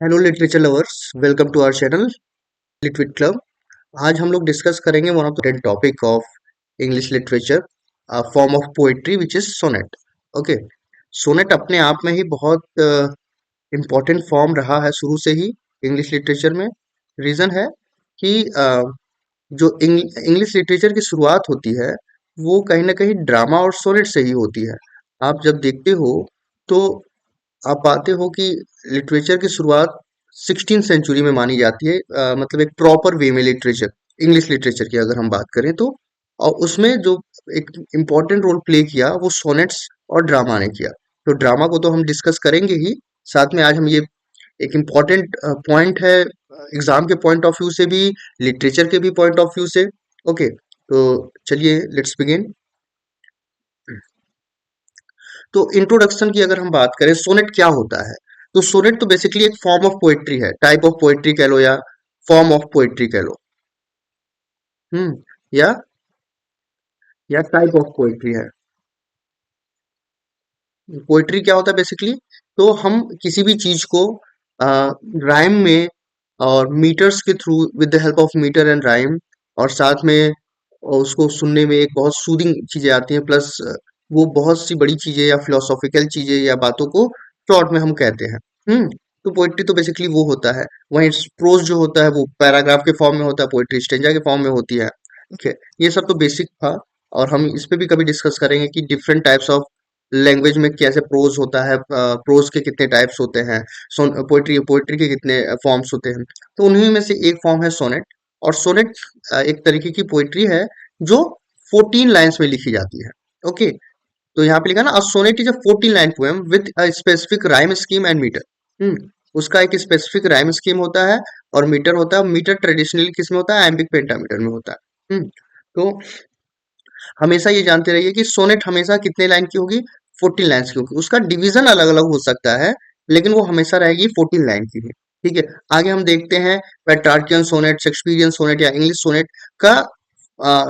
Hello literature lovers, welcome to our channel Litwit club. आज हम लोग डिस्कस करेंगे one of the topic of English literature, form of poetry which is sonnet. Okay, sonnet अपने आप में ही बहुत important form रहा है शुरू से ही इंग्लिश लिटरेचर में। रीज़न है कि जो इंग्लिश लिटरेचर की शुरुआत होती है वो कहीं ना कहीं ड्रामा और सोनेट से ही होती है। आप जब देखते हो तो आप पाते हो कि लिटरेचर की शुरुआत 16th सेंचुरी में मानी जाती है, मतलब एक प्रॉपर वे में लिटरेचर, इंग्लिश लिटरेचर की अगर हम बात करें तो। और उसमें जो एक इम्पोर्टेंट रोल प्ले किया वो सोनेट्स और ड्रामा ने किया। तो ड्रामा को तो हम डिस्कस करेंगे ही, साथ में आज हम ये एक इम्पोर्टेंट पॉइंट है एग्जाम के पॉइंट ऑफ व्यू से भी, लिटरेचर के भी पॉइंट ऑफ व्यू से। ओके, तो चलिए लेट्स बिगिन। तो इंट्रोडक्शन की अगर हम बात करें सोनेट क्या होता है, तो सोनेट तो बेसिकली एक फॉर्म ऑफ पोएट्री है, टाइप ऑफ पोएट्री कह लो या फॉर्म ऑफ पोएट्री कह लो। हम्म या टाइप ऑफ पोएट्री है। पोएट्री क्या होता है बेसिकली, तो हम किसी भी चीज को राइम में और मीटर्स के through, with the help of metre and rhyme, और साथ में उसको सुनने में एक बहुत सूदिंग चीजें आती हैं, प्लस वो बहुत सी बड़ी चीजें या फिलोसॉफिकल चीजें या बातों को शॉर्ट में हम कहते हैं। हम्म तो पोइट्री तो बेसिकली वो होता है। वहीं प्रोज जो होता है वो पैराग्राफ के फॉर्म में होता है, पोइट्री स्टेंजा के फॉर्म में होती है। ठीक है, ये सब तो बेसिक था। और हम इस पे भी कभी डिस्कस करेंगे कि डिफरेंट टाइप्स ऑफ लैंग्वेज में कैसे प्रोज होता है, प्रोज के कितने टाइप्स होते हैं, पोइट्री पोइट्री के कितने फॉर्म्स होते हैं। तो उन्हीं में से एक फॉर्म है सोनेट। और सोनेट एक तरीके की पोइट्री है जो 14 लाइन्स में लिखी जाती है। ओके, तो यहाँ पे लिखा ना, a sonnet is a 14 line poem with a specific rhyme scheme and metre. उसका एक स्पेसिफिक राइम स्कीम होता है और मीटर होता है। मीटर ट्रेडिशनली किस में होता है, एम्बिक पेंटामीटर में होता है। तो हमेशा ये जानते रहिए कि सोनेट हमेशा कितने लाइन की होगी, 14 लाइन्स की होगी। उसका डिवीजन अलग अलग हो सकता है, लेकिन वो हमेशा रहेगी 14 लाइन की ही। ठीक है, आगे हम देखते हैं पेट्रार्कियन सोनेट, शेक्सपियरियन सोनेट या इंग्लिश सोनेट का।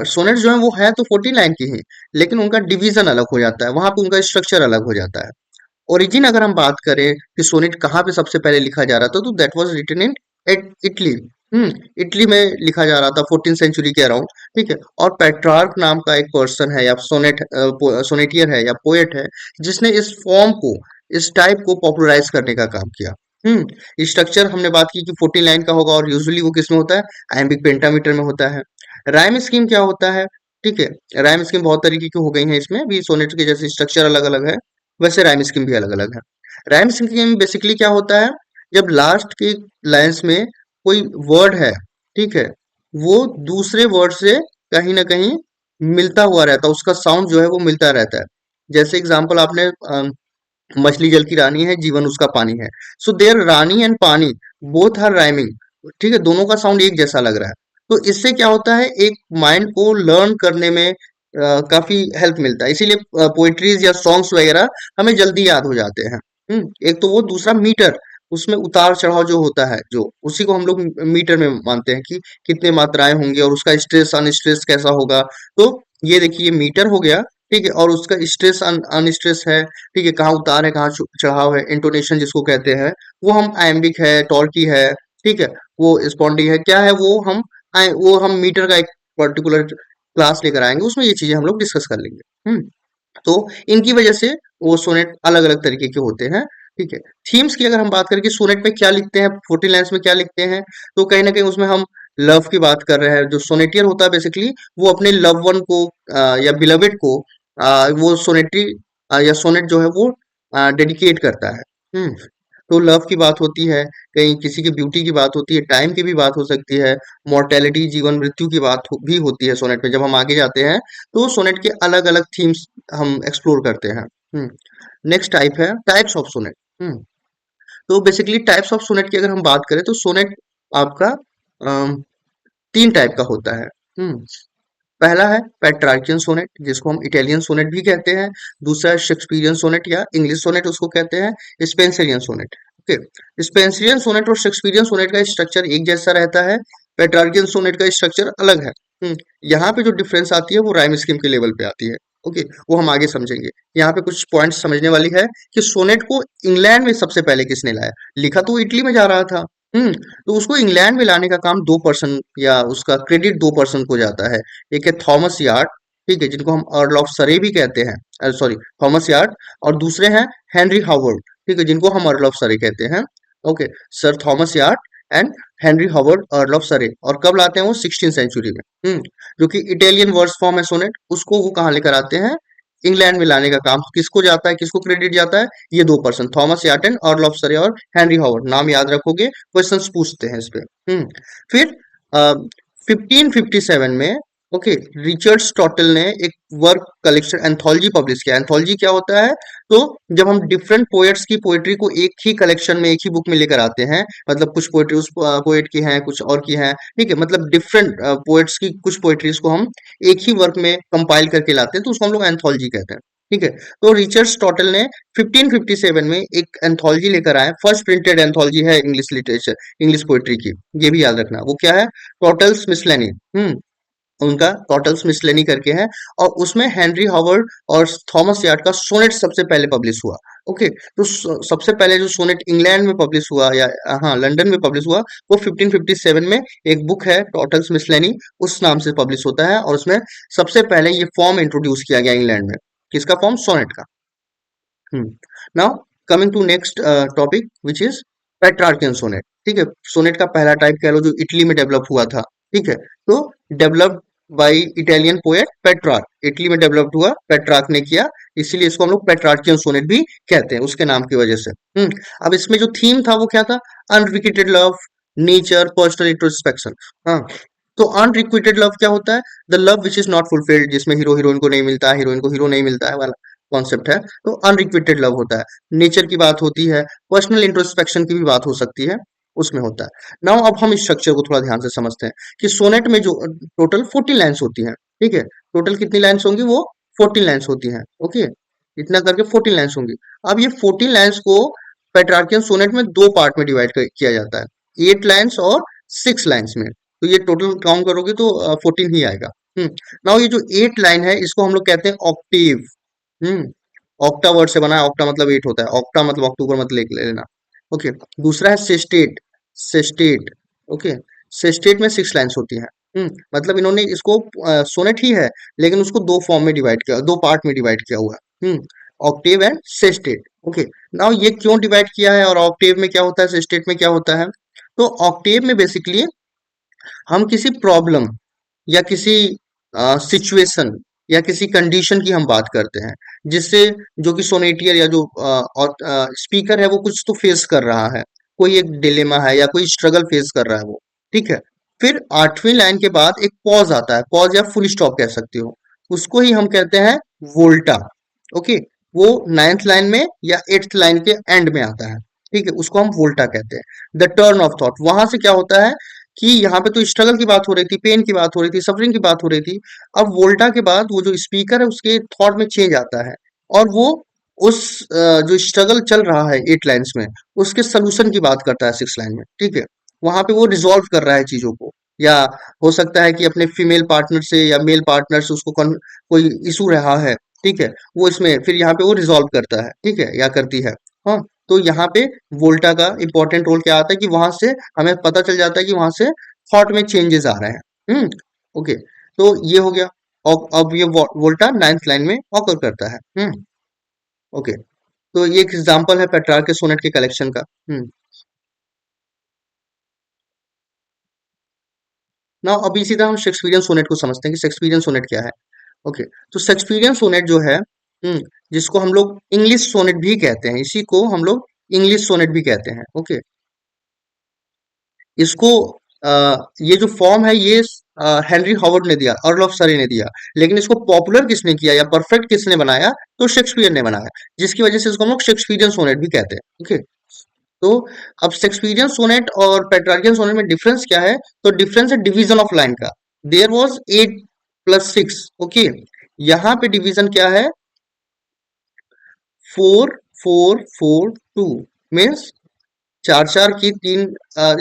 सोनेट जो है वो है तो 14 लाइन की ही, लेकिन उनका डिवीजन अलग हो जाता है, वहां पे उनका स्ट्रक्चर अलग हो जाता है। ओरिजिन अगर हम बात करें कि सोनेट कहाँ पे सबसे पहले लिखा जा रहा था, तो that was written in Italy. Hmm Italy में लिखा जा रहा था 14 सेंचुरी के अराउंड। ठीक है, और पेट्रार्क नाम का एक पर्सन है या सोनेटियर है या पोएट है, जिसने इस फॉर्म को, इस टाइप को पॉपुलराइज करने का काम किया। स्ट्रक्चर हमने बात की कि 14 लाइन का होगा, और यूजुअली वो किस में होता है, आयम्बिक पेंटामीटर में होता है। राइम स्कीम क्या होता है, ठीक है, राइम स्कीम बहुत तरीके की हो गई है, इसमें भी सोनेट के जैसे स्ट्रक्चर अलग अलग है, वैसे राइम स्कीम भी अलग अलग है। राइम स्कीम बेसिकली क्या होता है, जब लास्ट के लाइंस में कोई वर्ड है, ठीक है, वो दूसरे वर्ड से कहीं ना कहीं मिलता हुआ रहता है, उसका साउंड जो है वो मिलता रहता है। जैसे एग्जांपल आपने मछली जल की रानी है, जीवन उसका पानी है। सो देयर रानी एंड पानी बोथ आर राइमिंग। ठीक है, दोनों का साउंड एक जैसा लग रहा है। तो इससे क्या होता है, एक माइंड को लर्न करने में काफी हेल्प मिलता है, इसीलिए पोएट्रीज या सॉन्ग्स वगैरह हमें जल्दी याद हो जाते हैं। एक तो वो, दूसरा मीटर, उसमें उतार चढ़ाव जो होता है, जो उसी को हम लोग मीटर में मानते हैं कि कितने मात्राएं होंगी और उसका स्ट्रेस अनस्ट्रेस कैसा होगा। तो ये देखिए मीटर हो गया। ठीक है, और उसका स्ट्रेस अनस्ट्रेस है। ठीक है, कहाँ उतार है, कहाँ चढ़ाव है, इंटोनेशन जिसको कहते हैं, वो हम आयम्बिक है, टॉर्की है, ठीक है, वो स्पॉन्डी है, क्या है वो, हम वो हम मीटर का एक पर्टिकुलर क्लास लेकर आएंगे, उसमें ये चीजें हम लोग डिस्कस कर लेंगे। तो इनकी वजह से वो सोनेट अलग अलग तरीके के होते हैं। ठीक है, थीम्स की अगर हम बात करें कि सोनेट में क्या लिखते हैं, 14 लाइन्स में क्या लिखते हैं, तो कहीं ना कहीं उसमें हम लव की बात कर रहे हैं। जो सोनेटियर होता है बेसिकली, वो अपने लव वन को या बिलवेड को वो सोनेटरी या सोनेट जो है वो डेडिकेट करता है। हम्म तो लव की बात होती है, कहीं किसी की ब्यूटी की बात होती है, टाइम की भी बात हो सकती है, मॉर्टेलिटी, जीवन मृत्यु की बात भी होती है सोनेट में। जब हम आगे जाते हैं तो सोनेट के अलग अलग थीम्स हम एक्सप्लोर करते हैं। नेक्स्ट टाइप है टाइप्स ऑफ सोनेट। तो बेसिकली टाइप्स ऑफ सोनेट की अगर हम बात करें तो सोनेट आपका अम, 3 टाइप का होता है। पहला है पेट्रार्कियन सोनेट, जिसको हम इटालियन सोनेट भी कहते हैं। दूसरा है शेक्सपियरियन सोनेट या इंग्लिश सोनेट उसको कहते हैं, Spenserian sonnet. Okay, Spenserian sonnet और शेक्सपियरियन सोनेट का स्ट्रक्चर एक जैसा रहता है, पेट्रार्कियन सोनेट का स्ट्रक्चर अलग है। यहाँ पे जो डिफरेंस आती है वो राइम स्कीम के लेवल पे आती है। ओके, वो हम आगे समझेंगे। यहाँ पे कुछ पॉइंट्स समझने वाली है कि सोनेट को इंग्लैंड में सबसे पहले किसने लाया। लिखा तो वो इटली में जा रहा था। तो उसको इंग्लैंड में लाने का काम दो पर्सन, या उसका क्रेडिट दो पर्सन को जाता है। एक है थॉमस यार्ड, ठीक है, जिनको हम अर्ल ऑफ सरे भी कहते हैं, सॉरी, थॉमस यार्ड। और दूसरे हैं हेनरी हावर्ड, ठीक है, जिनको हम अर्ल ऑफ सरे कहते हैं। Okay, sir Thomas Wyatt and Henry Howard Earl of Surrey. और कब लाते हैं वो? 16 सेंचुरी में। जो कि इटालियन वर्स फॉर्म है सोनेट, उसको वो कहाँ लेकर आते हैं? इंग्लैंड में लाने का काम किसको जाता है, किसको क्रेडिट जाता है? ये दो पर्सन, थॉमस यार्टन, अर्ल ऑफ सरे और हेनरी हावर्ड। नाम याद रखोगे, क्वेश्चंस पूछते हैं इस पे। फिर 1557 में, ओके, रिचर्ड स्टॉटल ने एक वर्क कलेक्शन एंथोलॉजी पब्लिश किया। एंथोलॉजी क्या होता है? तो जब हम डिफरेंट पोएट्स की पोएट्री को एक ही कलेक्शन में, एक ही बुक में लेकर आते हैं, मतलब कुछ पोएट्री उस पोएट की हैं, कुछ और की हैं, ठीक है, मतलब डिफरेंट पोएट्स की कुछ पोएट्रीज को हम एक ही वर्क में कंपाइल करके लाते हैं, तो उसको हम लोग एंथोलॉजी कहते हैं। ठीक है, तो रिचर्ड स्टॉटल ने 1557 में एक एंथोलॉजी लेकर आए। फर्स्ट प्रिंटेड एंथोलॉजी है इंग्लिश लिटरेचर, इंग्लिश पोएट्री की। ये भी याद रखना। वो क्या है? टोटल्स मिसलेनी। उनका टोटल्स मिसलेनी करके है। और उसमें हेनरी हावर्ड और थॉमस यार्ड का सोनेट सबसे पहले पब्लिश हुआ। ओके, तो सबसे पहले जो सोनेट इंग्लैंड में पब्लिश हुआ, या हाँ लंदन में पब्लिश हुआ, वो 1557 में एक बुक है टोटल्स मिसलेनी, उस नाम से पब्लिश होता है। और उसमें सबसे पहले ये फॉर्म इंट्रोड्यूस किया गया इंग्लैंड में। किसका फॉर्म? सोनेट का। Now coming to next topic which is Petrarchan sonnet. ठीक है, सोनेट का पहला टाइप कह लो जो इटली में डेवलप हुआ था। ठीक है, तो developed by Italian poet Petrarch, Italy में डेवलप्ड हुआ, पेट्रार्क ने किया, इसीलिए इसको हम लोग पेट्रार्कियन सोनेट भी कहते हैं, उसके नाम की वजह से। अब इसमें जो थीम था वो क्या था? Unrequited love, nature, personal introspection. हाँ, तो अनरिक्विटेड लव क्या होता है? The love which is not fulfilled, जिसमें हीरो हीरोइन को नहीं मिलता है, हीरोइन को हीरो नहीं मिलता है वाला कॉन्सेप्ट है, तो अनरिक्विटेड लव होता है। नेचर की बात होती है, पर्सनल इंट्रोस्पेक्शन की भी बात हो सकती है, उसमें होता है। नाउ अब हम इस स्ट्रक्चर को थोड़ा ध्यान से समझते हैं कि सोनेट में जो टोटल 40 लाइन्स होती हैं। ठीक है, टोटल कितनी लाइन्स होंगी? वो 14 लाइन्स होती हैं। ओके, इतना करके 14 लाइन्स होंगी। अब ये 14 लाइन्स को पेट्रार्कियन सोनेट में दो पार्ट में डिवाइड किया जाता है, 8 लाइन्स और 6 लाइन्स में। तो ये टोटल काउंट करोगे तो 14 ही आएगा। नाउ ये जो 8 लाइन है, इसको हम लोग कहते हैं ऑक्टेव। हम्म ऑक्टा वर्ड से बना है, ऑक्टा मतलब 8 होता है, ऑक्टा मतलब अक्टूबर मतलब ले लेना। ओके, दूसरा है सेस्टेट। सेस्टेट, ओके, सेस्टेट में 6 लाइन्स होती हैं। मतलब इन्होंने इसको सोनेट ही है, लेकिन उसको दो फॉर्म में डिवाइड किया, दो पार्ट में डिवाइड किया हुआ है। Octave and sestet. Okay, now ये क्यों डिवाइड किया है, और ऑक्टेव में क्या होता है, सेस्टेट में क्या होता है? तो ऑक्टेव में बेसिकली हम किसी प्रॉब्लम या किसी सिचुएशन या किसी कंडीशन की हम बात करते हैं, जिससे जो कि सोनेटियर या जो स्पीकर है वो कुछ तो फेस कर रहा है, कोई एक डिलेमा है या कोई स्ट्रगल फेस कर रहा है वो। ठीक है, फिर आठवीं लाइन के बाद एक पॉज आता है, पॉज या फुल स्टॉप कह सकते हो, उसको ही हम कहते हैं वोल्टा। ओके, वो नाइन्थ लाइन में या एट्थ लाइन के एंड में आता है। ठीक है, उसको हम वोल्टा कहते हैं। द टर्न ऑफ थॉट, वहां से क्या होता है कि यहाँ पे तो स्ट्रगल की बात हो रही थी, पेन की बात हो रही थी, सफरिंग की बात हो रही थी। अब वोल्टा के बाद वो जो स्पीकर है उसके थॉट में चेंज आता है, और वो उस जो स्ट्रगल चल रहा है 8 लाइन्स में, उसके सोल्यूशन की बात करता है 6 लाइन में। ठीक है, वहां पे वो रिजॉल्व कर रहा है चीजों को, या हो सकता है कि अपने फीमेल पार्टनर से या मेल पार्टनर से उसको कोई इशू रहा है। ठीक है, वो इसमें फिर यहाँ पे वो रिजॉल्व करता है, ठीक है, या करती है। हाँ, तो यहाँ पे वोल्टा का इंपॉर्टेंट रोल क्या आता है कि वहां से हमें पता चल जाता है कि वहां से थॉट में चेंजेस आ रहे हैं। ओके, तो ये हो गया। और अब ये वोल्टा नाइन्थ लाइन में ऑकर करता है। ओके, तो ये एक एग्जांपल है पेट्रार्क के सोनेट के कलेक्शन का। ना अभी सीधा हम शेक्सपियरियन सोनेट को समझते हैं कि शेक्सपियरियन सोनेट क्या है। ओके, तो शेक्सपियरियन सोनेट जो है, जिसको हम लोग इंग्लिश सोनेट भी कहते हैं, इसी को हम लोग इंग्लिश सोनेट भी कहते हैं। ओके, इसको ये जो फॉर्म है ये हेनरी हॉवर्ड ने दिया, अर्ल ऑफ सरे ने दिया, लेकिन इसको पॉपुलर किसने किया या परफेक्ट किसने बनाया? तो शेक्सपियर ने बनाया, जिसकी वजह से इसको हम लोग शेक्सपियरियन सोनेट भी कहते हैं। ओके, तो अब शेक्सपियरियन सोनेट और पेट्रार्कियन सोनेट में डिफरेंस क्या है? तो डिफरेंस है डिवीजन ऑफ लाइन का। There was 8 + 6। ओके, यहाँ पे डिवीजन क्या है? 4 4 4 2 मीन्स चार चार की तीन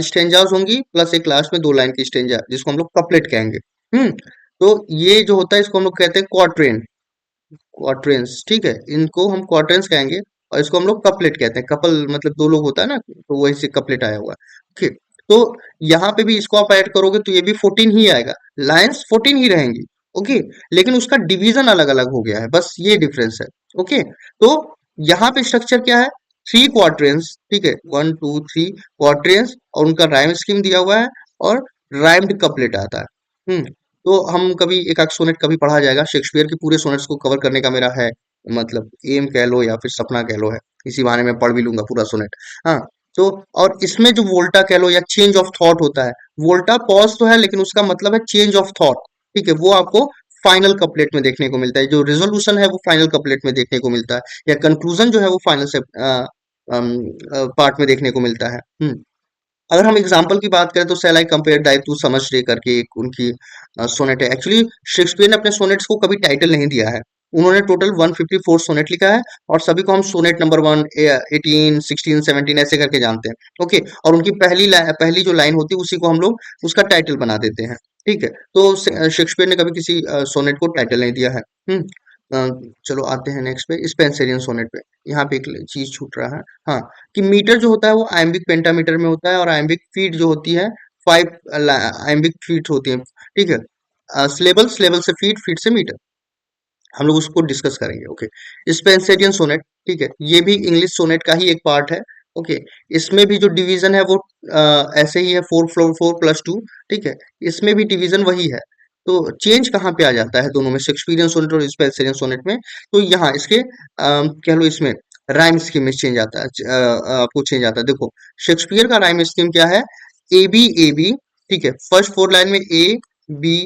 स्टेंजास होंगी, प्लस एक लास्ट में 2 लाइन की स्टेंजा, जिसको हम लोग कपलेट कहेंगे। तो ये जो होता है इसको हम लोग कहते हैं क्वाट्रेन। क्वाट्रेंस, ठीक है, इनको हम क्वाट्रेंस कहेंगे और इसको हम लोग कपलेट कहते हैं। कपल मतलब दो लोग होता है ना, तो वही से कपलेट आया हुआ है। ओके, तो यहाँ पे भी इसको आप ऐड करोगे तो ये भी 14 ही आएगा, लाइंस 14 ही रहेंगी। ओके, लेकिन उसका डिवीजन अलग अलग हो गया है, बस ये डिफरेंस है। ओके, तो यहाँ पे स्ट्रक्चर क्या है, थ्री क्वाड्रेंट्स, ठीक है, 1 2 3 क्वाड्रेंट्स और उनका राइम स्कीम दिया हुआ है और राइम्ड कपलेट आता है। तो हम कभी एक आध सोनेट कभी पढ़ा जाएगा, शेक्सपियर के पूरे सोनेट्स को कवर करने का मेरा है मतलब एम कह लो या फिर सपना कह लो है, इसी बहाने में पढ़ भी लूंगा पूरा सोनेट। हाँ, तो और इसमें जो वोल्टा कह लो या चेंज ऑफ थॉट होता है, वोल्टा पॉज तो है लेकिन उसका मतलब है चेंज ऑफ थॉट, ठीक है, वो आपको फाइनल कपलेट में देखने को मिलता है। जो रिजोल्यूशन है वो फाइनल कपलेट में देखने को मिलता है, या कंक्लूजन जो है वो फाइनल से पार्ट में देखने को मिलता है। अगर हम एग्जाम्पल की बात करें तो shall I compare thee to summer's रे करके एक उनकी सोनेट है। एक्चुअली शेक्सपियर ने अपने सोनेट्स को कभी टाइटल नहीं दिया है, उन्होंने टोटल 154 सोनेट लिखा है और सभी को हम सोनेट नंबर 1, 18, 16, 17 ऐसे करके जानते हैं। ओके, और उनकी पहली जो लाइन होती है उसी को हम लोग उसका टाइटल बना देते हैं, ठीक है। तो शेक्सपियर ने कभी किसी सोनेट को टाइटल नहीं दिया है। हम्म अ, चलो आते हैं नेक्स्ट पे, स्पेंसरियन सोनेट पे। यहाँ पे एक चीज छूट रहा है, हाँ, कि मीटर जो होता है वो आयम्बिक पेंटामीटर में होता है और आयम्बिक फीट जो होती है 5 आयम्बिक फीट होती है, ठीक है। स्लेबल स्लेबल से फीट, फीट से मीटर, हम लोग उसको डिस्कस करेंगे। ओके, स्पेंसेरियन सोनेट, ठीक है, ये भी इंग्लिश सोनेट का ही एक पार्ट है। ओके, इसमें भी जो डिवीजन है वो ऐसे ही है, 4 4 4 + 2, ठीक है, इसमें भी डिवीजन वही है। तो चेंज कहाँ पे आ जाता है दोनों में, शेक्सपियरियन सोनेट और स्पेंसेरियन सोनेट में, तो यहाँ इसके कह लो इसमें राइम स्कीम में चेंज आता है, आपको चेंज आता है। देखो शेक्सपियर का राइम स्कीम क्या है, ए बी, ठीक है, फर्स्ट 4 लाइन में बी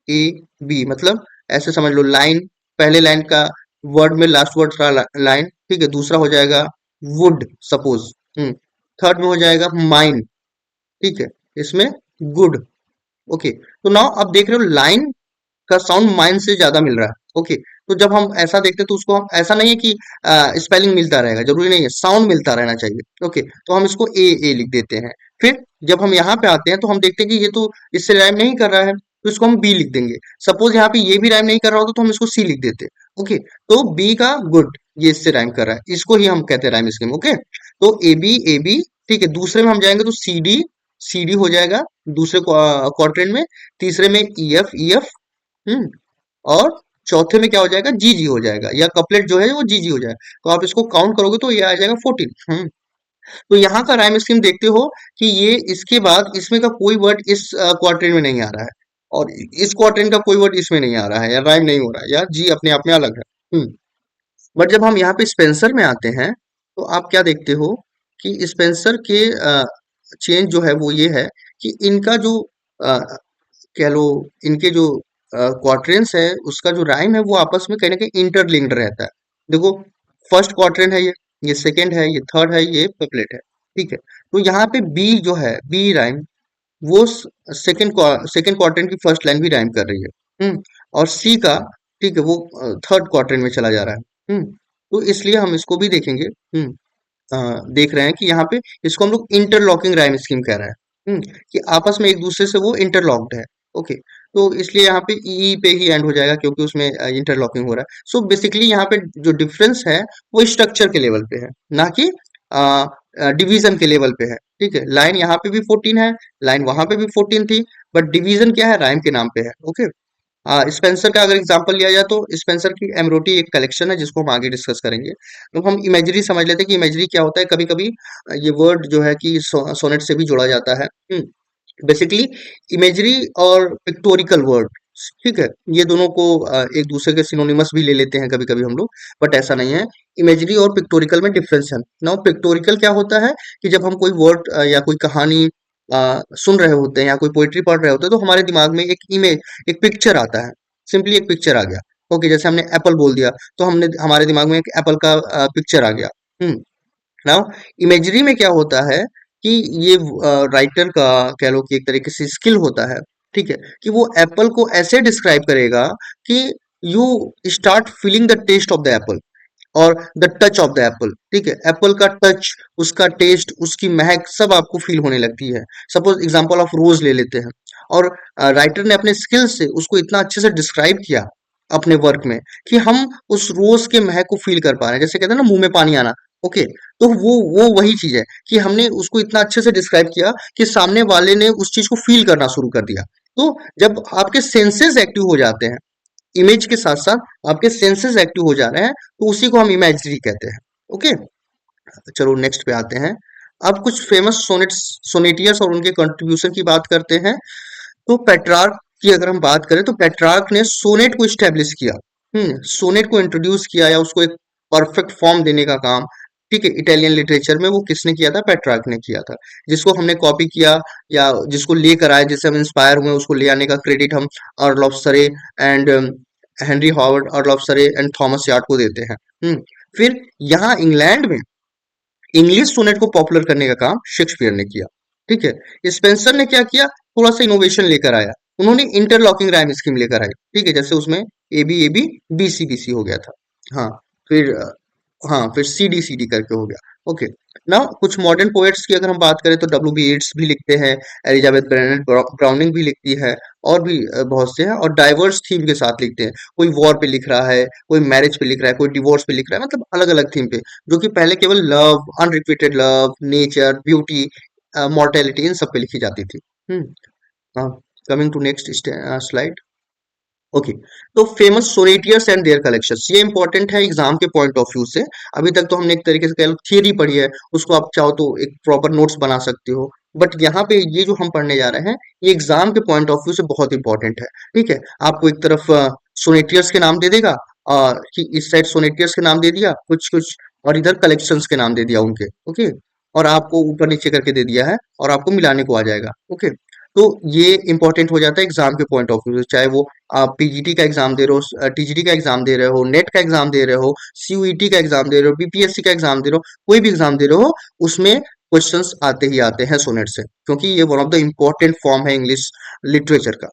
ए बी, मतलब ऐसे समझ लो, लाइन, पहले लाइन का वर्ड में लास्ट वर्ड का लाइन, ठीक है, दूसरा हो जाएगा वुड सपोज, थर्ड में हो जाएगा माइन, ठीक है, इसमें गुड। ओके, तो नाउ आप देख रहे हो लाइन का साउंड माइन से ज्यादा मिल रहा है। ओके, तो जब हम ऐसा देखते हैं तो उसको हम ऐसा नहीं है कि स्पेलिंग मिलता रहेगा, जरूरी नहीं है, साउंड मिलता रहना चाहिए। ओके, तो हम इसको ए लिख देते हैं। फिर जब हम यहाँ पे आते हैं तो हम देखते हैं कि ये तो इससे राइम नहीं कर रहा है, तो इसको हम बी लिख देंगे। सपोज यहाँ पे ये भी राइम नहीं कर रहा होता तो हम इसको सी लिख देते। ओके, तो बी का गुड, ये इससे राइम कर रहा है, इसको ही हम कहते हैं राइम स्कीम। ओके, तो ए बी, ठीक है, दूसरे में हम जाएंगे तो सी डी हो जाएगा दूसरे क्वाड्रेंट में, तीसरे में ई एफ, हम्म और चौथे में क्या हो जाएगा, जी हो जाएगा, या कपलेट जो है वो जी हो जाएगा। तो आप इसको काउंट करोगे तो ये आ जाएगा 14। तो यहाँ का राइम स्कीम देखते हो कि ये इसके बाद इसमें का कोई वर्ड इस क्वार्टर में नहीं आ रहा है और इस क्वार्टर का कोई वर्ड इसमें नहीं आ रहा है, या राइम नहीं हो रहा है, या जी अपने आप में अलग है। बट जब हम यहाँ पे स्पेंसर में आते हैं तो आप क्या देखते हो कि स्पेंसर के चेंज जो है वो ये है कि इनका जो कह लो, इनके जो क्वार्टरेंस है उसका जो राइम है वो आपस में कहीं ना कहीं इंटरलिंक्ड रहता है। देखो, फर्स्ट क्वार्टरेंट है ये सेकंड है, ये थर्ड है, ये पेपलेट है, ठीक है। तो यहाँ पे बी जो है, बी राइम, वो सेकंड सेकंड क्वार्टरेंट की फर्स्ट लाइन भी राइम कर रही है। और सी का, ठीक है, वो थर्ड क्वार्टरेंट में चला जा रहा है। तो इसलिए हम इसको भी देखेंगे। देख रहे हैं कि यहाँ पे इसको हम लोग इंटरलॉकिंग राइम स्कीम कह रहे हैं। कि आपस में एक दूसरे से वो इंटरलॉक्ड है। ओके, तो इसलिए यहाँ पे ई पे ही एंड हो जाएगा क्योंकि उसमें इंटरलॉकिंग हो रहा है। सो बेसिकली यहाँ पे जो डिफरेंस है वो स्ट्रक्चर के लेवल पे है, ना कि डिवीजन के लेवल पे है, ठीक है। लाइन यहाँ पे भी 14 है, लाइन वहां पे भी 14 थी, बट डिवीजन क्या है, राइम के नाम पे है। ओके, स्पेंसर का अगर एग्जांपल लिया जाए तो स्पेंसर की एमरोटी एक कलेक्शन है जिसको हम आगे डिस्कस करेंगे। तो हम इमेजरी समझ लेते हैं कि इमेजरी क्या होता है। कभी कभी ये वर्ड जो है कि सोनेट से भी जोड़ा जाता है। बेसिकली इमेजरी और पिक्टोरिकल वर्ड, ठीक है, ये दोनों को एक दूसरे के सिनोनिमस भी ले लेते हैं कभी कभी हम लोग, बट ऐसा नहीं है। इमेजरी और पिक्टोरिकल में डिफरेंस है। नाउ पिक्टोरिकल क्या होता है कि जब हम कोई वर्ड या कोई कहानी सुन रहे होते हैं या कोई पोइट्री पढ़ रहे होते हैं तो हमारे दिमाग में एक इमेज, एक पिक्चर आता है, सिंपली एक पिक्चर आ गया। ओके, जैसे हमने एप्पल बोल दिया तो हमने हमारे दिमाग में एक एप्पल का पिक्चर आ गया। नाउ इमेजरी में क्या होता है कि ये राइटर का कह लो कि एक तरीके से स्किल होता है, ठीक है, कि वो एप्पल को ऐसे डिस्क्राइब करेगा कि you start feeling the taste of the apple और the touch of the apple, ठीक है, एप्पल का टच, उसका टेस्ट, उसकी महक सब आपको फील होने लगती है। सपोज एग्जांपल ऑफ रोज ले लेते हैं, और राइटर ने अपने स्किल से उसको इतना अच्छे से डिस्क्राइब किया अपने वर्क में, कि हम उस रोज के महक को फील कर पा रहे हैं, जैसे कहते हैं ना मुंह में पानी आना। ओके, तो वो वही चीज है कि हमने उसको इतना अच्छे से डिस्क्राइब किया कि सामने वाले ने उस चीज को फील करना शुरू कर दिया। तो जब आपके सेंसेस एक्टिव हो जाते हैं, इमेज के साथ साथ आपके सेंसेस एक्टिव हो जा रहे हैं, तो उसी को हम इमेजरी कहते हैं। ओके, चलो नेक्स्ट पे आते हैं। अब कुछ फेमस सोनेटियर्स और उनके कंट्रीब्यूशन की बात करते हैं। तो पेट्रार्क की अगर हम बात करें, तो पेट्रार्क ने सोनेट को इस्टेब्लिश किया। सोनेट को इंट्रोड्यूस किया, या उसको एक परफेक्ट फॉर्म देने का काम, ठीक है, इटालियन लिटरेचर में वो किसने किया था? पेट्रार्क ने किया था। जिसको हमने कॉपी किया या जिसको लेकर आए, जिससे हम इंस्पायर हुए, उसको ले आने का क्रेडिट हम अर्ल ऑफ सरे and Henry Howard, earl of सरे एंड थॉमस यार्ड को देते हैं। फिर यहाँ इंग्लैंड में इंग्लिश सोनेट को पॉपुलर करने का काम शेक्सपियर ने किया। ठीक है, स्पेंसर ने क्या किया? थोड़ा सा इनोवेशन लेकर आया। उन्होंने इंटरलॉकिंग राइम स्कीम लेकर आई। ठीक है, जैसे उसमें ए बी बी सी हो गया था। हाँ, फिर फिर सी डी करके हो गया। ओके, ना कुछ मॉडर्न पोएट्स की अगर हम बात करें, तो डब्ल्यू बी येट्स भी लिखते हैं, एलिजाबेथ ब्रेनेट ब्राउनिंग भी लिखती है, और भी बहुत से हैं, और डाइवर्स थीम के साथ लिखते हैं। कोई वॉर पे लिख रहा है, कोई मैरिज पे लिख रहा है, कोई डिवोर्स पे लिख रहा है, मतलब अलग अलग थीम पे, जो कि पहले केवल love, unrequited love, nature, beauty, mortality, इन सब पे लिखी जाती थी। Coming to next slide. Okay, तो famous sonneteers and their collections, ये इंपॉर्टेंट है एग्जाम के पॉइंट ऑफ व्यू से। अभी तक तो हमने एक तरीके से कह लो थियरी पढ़ी है, उसको आप चाहो तो एक प्रॉपर नोट्स बना सकते हो, बट यहाँ पे ये जो हम पढ़ने जा रहे हैं, ये एग्जाम के पॉइंट ऑफ व्यू से बहुत इंपॉर्टेंट है। ठीक है, आपको एक तरफ सोनेटियर्स के नाम दे देगा, कि इस साइड सोनेटियर्स के नाम दे दिया कुछ कुछ, और इधर कलेक्शंस के नाम दे दिया उनके। ओके, और आपको ऊपर नीचे करके दे दिया है, और आपको मिलाने को आ जाएगा। ओके, तो ये इंपॉर्टेंट हो जाता है एग्जाम के पॉइंट ऑफ व्यू से, चाहे वो आप पीजीटी का एग्जाम दे रहे हो, टीजीटी का एग्जाम दे रहे हो, नेट का एग्जाम दे रहे हो, सीयूईटी का एग्जाम दे रहे हो, बीपीएससी का एग्जाम दे रहे हो, कोई भी एग्जाम दे रहे हो, उसमें क्वेश्चंस आते ही आते हैं सोनेट से, क्योंकि ये one of the important form है इंग्लिश लिटरेचर का।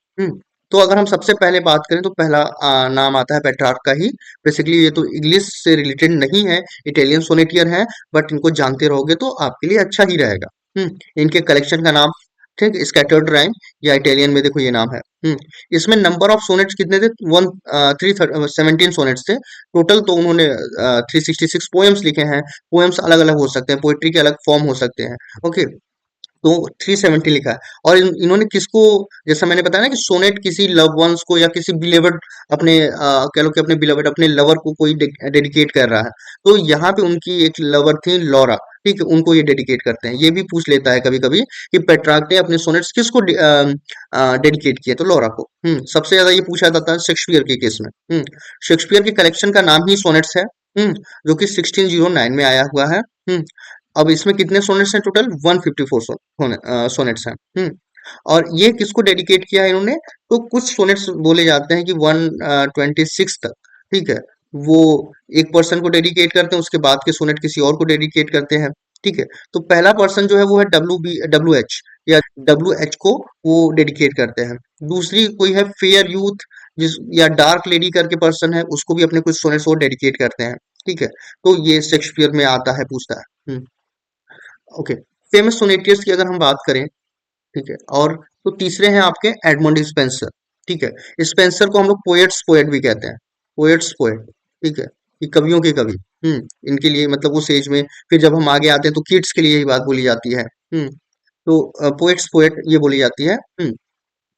तो अगर हम सबसे पहले बात करें, तो पहला नाम आता है पेट्रार्क का ही। बेसिकली ये तो इंग्लिश से रिलेटेड नहीं है, इटालियन सोनेटियर है, बट इनको जानते रहोगे तो आपके लिए अच्छा ही रहेगा। इनके कलेक्शन का नाम, ठीक, स्कैटर्ड राइम, या इटालियन में देखो ये नाम है। इसमें नंबर ऑफ सोनेट्स कितने थे? 17 सोनेट्स थे टोटल। तो उन्होंने 366 पोएम्स लिखे हैं। पोएम्स अलग अलग हो सकते हैं, पोएट्री के अलग फॉर्म हो सकते हैं। ओके, तो 370 लिखा है। और इन्होंने किसको, जैसा मैंने बताया ना कि सोनेट किसी लव वंस को, या किसी बिलेवर्ड, अपने कह लो कि अपने बिलेवर्ड, अपने लवर को कोई डेडिकेट कर रहा है, तो यहाँ पे उनकी एक लवर थी लॉरा। ठीक है, उनको ये डेडिकेट करते हैं। ये भी पूछ लेता है कभी कभी कि पेट्रार्क ने अपने सोनेट्स किसको डेडिकेट किए, तो लॉरा को। सबसे ज्यादा ये पूछा जाता है शेक्सपियर के केस में। शेक्सपियर के कलेक्शन का नाम ही सोनेट्स है। जो कि 1609 में आया हुआ है। अब इसमें कितने सोनेट्स हैं? टोटल 154 सोनेट्स हैं। और ये किसको डेडिकेट किया है इन्होंने? तो कुछ सोनेट्स बोले जाते हैं कि 126 तक, ठीक है, वो एक पर्सन को डेडिकेट करते हैं, उसके बाद के सोनेट किसी और को डेडिकेट करते हैं। ठीक है, तो पहला पर्सन जो है वो है डब्ल्यू एच, या डब्ल्यू एच को वो डेडिकेट करते हैं। दूसरी कोई है फेयर यूथ, जिस या डार्क लेडी करके पर्सन है, उसको भी अपने कुछ सोनेट्स वो डेडिकेट करते हैं। ठीक है, तो ये शेक्सपियर में आता है, पूछता है। ओके, फेमस सोनेटियर्स की अगर हम बात करें, ठीक है, और तो तीसरे हैं आपके एडमंड स्पेंसर। ठीक है, स्पेंसर को हम लोग पोएट्स पोएट भी कहते हैं, पोएट्स पोएट। ठीक है, कि कवियों के कवि। इनके लिए मतलब उस एज में, फिर जब हम आगे आते हैं तो किड्स के लिए यही बात बोली जाती है। तो पोएट्स पोएट ये बोली जाती है।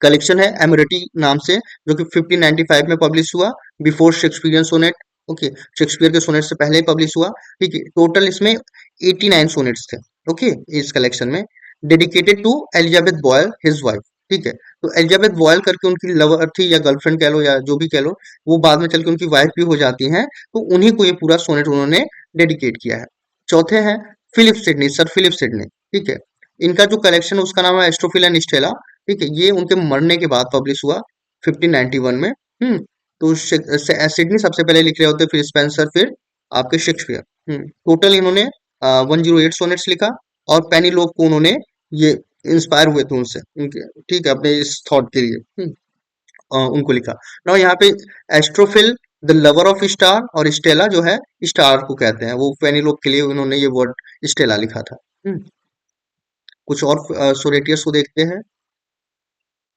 कलेक्शन है एमरिटी नाम से, जो कि 1595 में पब्लिश हुआ, before Shakespearean sonnet. Okay, Shakespeare के सोनेट से पहले ही पब्लिश हुआ। ठीक है, टोटल इसमें 89 सोनेट्स थे। ओके, इस कलेक्शन में dedicated to Elizabeth Boyle his wife. ठीक है, तो एलिजाबेथ बॉयल करके उनकी लवर थी, या गर्लफ्रेंड कह लो, या जो भी कह लो, वो बाद में चल के उनकी वाइफ भी हो जाती हैं। तो उन्हीं को ये पूरा सोनेट उन्होंने डेडिकेट किया है। चौथे हैं Philip Sidney, sir Philip Sidney. ठीक है, इनका जो कलेक्शन है उसका नाम है एस्ट्रोफिल एंड स्टेला। ठीक है, ये उनके मरने के बाद पब्लिश हुआ 1591 में। तो सिडनी सबसे पहले लिख रहे होते, फिर स्पेंसर, फिर आपके शेक्सपियर। टोटल इन्होंने 108 सोनेट्स लिखा, और पेनिलोप को उन्होंने ये इंस्पायर हुए थे उनसे, उनके, ठीक है, अपने इस थॉट के लिए। उनको लिखा ना यहाँ पे। Astrophil the lover of star, और स्टेला जो है स्टार को कहते हैं, वो पेनिलोप के लिए उन्होंने ये वर्ड स्टेला लिखा था। कुछ और सोनेटियर्स को देखते हैं।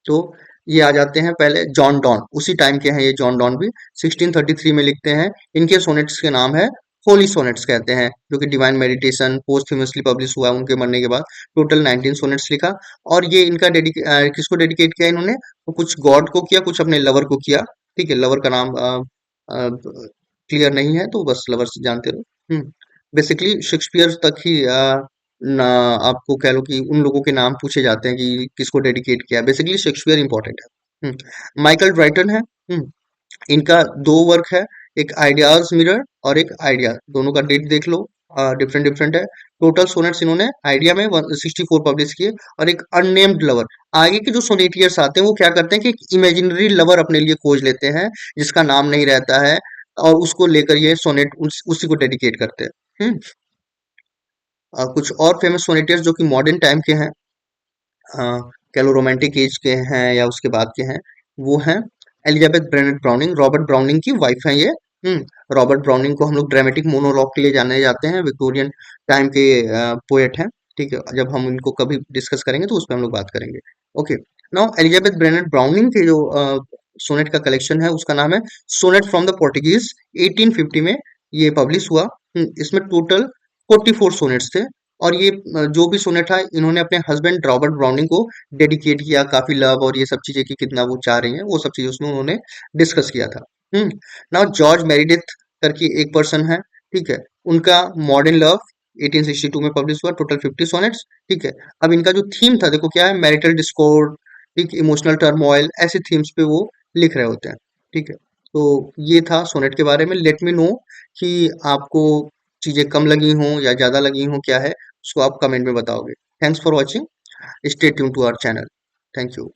तो ये आ जाते हैं पहले जॉन डॉन, उसी टाइम के हैं ये जॉन डॉन भी, 1633 में लिखते हैं। इनके सोनेट्स के नाम है होली सोनेट्स कहते हैं, जो कि डिवाइन मेडिटेशन पोस्टह्यूमसली पब्लिश हुआ उनके मरने के बाद। टोटल 19 सोनेट्स लिखा। और ये इनका किसको डेडिकेट किया इन्होंने, वो कुछ गॉड को किया, कुछ अपने लवर को किया। ठीक है, लवर का नाम क्लियर नहीं है, तो बस लवर से जानते रहो। बेसिकली शेक्सपियर तक ही ना, आपको कह लो कि उन लोगों के नाम पूछे जाते हैं कि किसको डेडिकेट किया। बेसिकली शेक्सपियर इंपॉर्टेंट है। माइकल ड्राइटन है। इनका दो वर्क है, एक आइडियाज मिरर और एक आइडिया, दोनों का डेट देख लो, डिफरेंट डिफरेंट है। टोटल सोनेट्स इन्होंने आइडिया में 164 पब्लिश किए। और एक अननेम्ड लवर, आगे के जो सोनेटियर्स आते हैं वो क्या करते हैं कि एक इमेजिनरी लवर अपने लिए खोज लेते हैं जिसका नाम नहीं रहता है, और उसको लेकर ये सोनेट उसी को डेडिकेट करते हैं। कुछ और फेमस सोनेटियर्स जो कि मॉडर्न टाइम के हैं, कह लो रोमांटिक एज के हैं या उसके बाद के हैं, वो हैं एलिजाबेथ ब्रेनेट ब्राउनिंग, रॉबर्ट ब्राउनिंग की वाइफ हैं ये। रॉबर्ट ब्राउनिंग को हम लोग ड्रामेटिक मोनोलॉग के लिए जाने जाते हैं, विक्टोरियन टाइम के पोएट हैं। ठीक है, जब हम इनको कभी डिस्कस करेंगे तो उस पर हम लोग बात करेंगे। ओके, नाउ एलिजाबेथ ब्रेनेट ब्राउनिंग के जो सोनेट का कलेक्शन है उसका नाम है सोनेट फ्रॉम द पोर्टुगीज, 1850 में ये पब्लिश हुआ। इसमें टोटल 44 सोनेट्स थे। और ये जो भी सोनेट था इन्होंने अपने हस्बैंड रॉबर्ट ब्राउनिंग को डेडिकेट किया, काफी लव और ये सब चीजें कि कितना वो चाह रही हैं, वो सब चीजें उसमें उन्होंने डिस्कस किया था। नाउ जॉर्ज मेरिडिथ करके एक पर्सन है। ठीक है, उनका मॉडर्न लव 1862 में पब्लिश हुआ, टोटल 50 सोनेट्स। ठीक है, अब इनका जो थीम था देखो क्या है, मैरिटल डिस्कॉर्ड, ठीक, इमोशनल टर्मोइल, ऐसे थीम्स पे वो लिख रहे होते हैं। ठीक है, तो ये था सोनेट के बारे में। लेट मी नो कि आपको चीजें कम लगी हों या ज्यादा लगी हों, क्या है उसको आप कमेंट में बताओगे। Thanks for watching, stay tuned to our channel. Thank you.